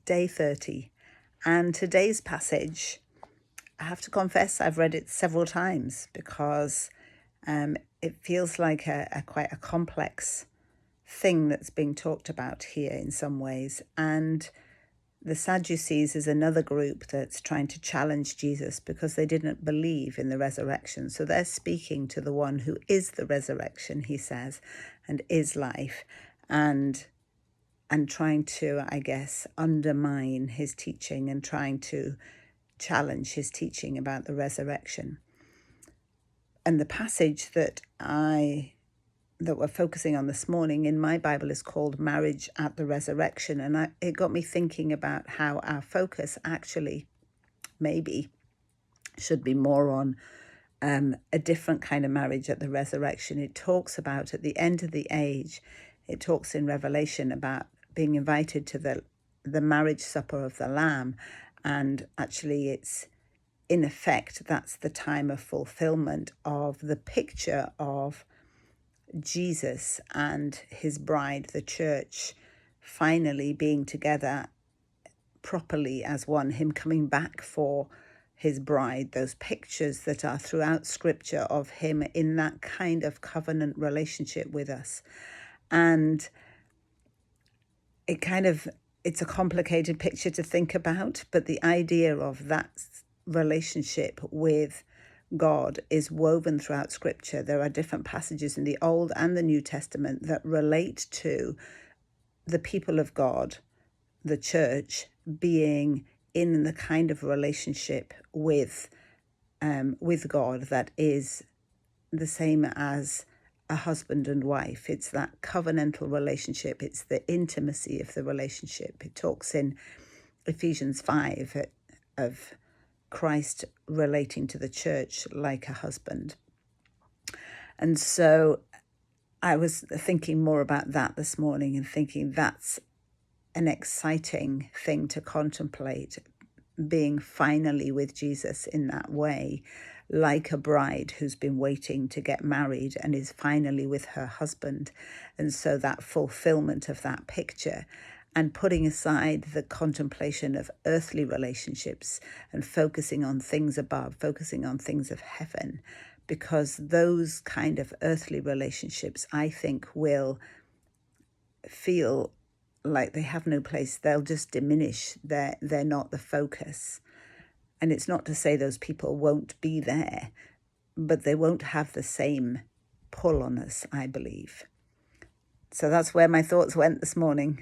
day 30. And today's passage, I have to confess, I've read it several times because it feels like a quite a complex thing that's being talked about here in some ways. And the Sadducees is another group that's trying to challenge Jesus because they didn't believe in the resurrection. So they're speaking to the one who is the resurrection, he says, and is life, and trying to, I guess, undermine his teaching and trying to challenge his teaching about the resurrection. And the passage that we're focusing on this morning in my Bible is called Marriage at the Resurrection. And it got me thinking about how our focus actually maybe should be more on a different kind of marriage at the resurrection. It talks about at the end of the age, it talks in Revelation about being invited to the marriage supper of the Lamb. And actually it's, in effect, that's the time of fulfillment of the picture of Jesus and his bride, the church, finally being together properly as one, him coming back for his bride, those pictures that are throughout scripture of him in that kind of covenant relationship with us. And it's a complicated picture to think about, but the idea of that relationship with God is woven throughout scripture. There are different passages in the Old and the New Testament that relate to the people of God, the church, being in the kind of relationship with God that is the same as a husband and wife. It's that covenantal relationship. It's the intimacy of the relationship. It talks in Ephesians 5 of Christ relating to the church like a husband. And so I was thinking more about that this morning and thinking that's an exciting thing to contemplate, being finally with Jesus in that way, like a bride who's been waiting to get married and is finally with her husband. And so that fulfillment of that picture, and putting aside the contemplation of earthly relationships and focusing on things above, focusing on things of heaven, because those kind of earthly relationships, I think, will feel like they have no place. They'll just diminish. They're not the focus. And it's not to say those people won't be there, but they won't have the same pull on us, I believe. So that's where my thoughts went this morning.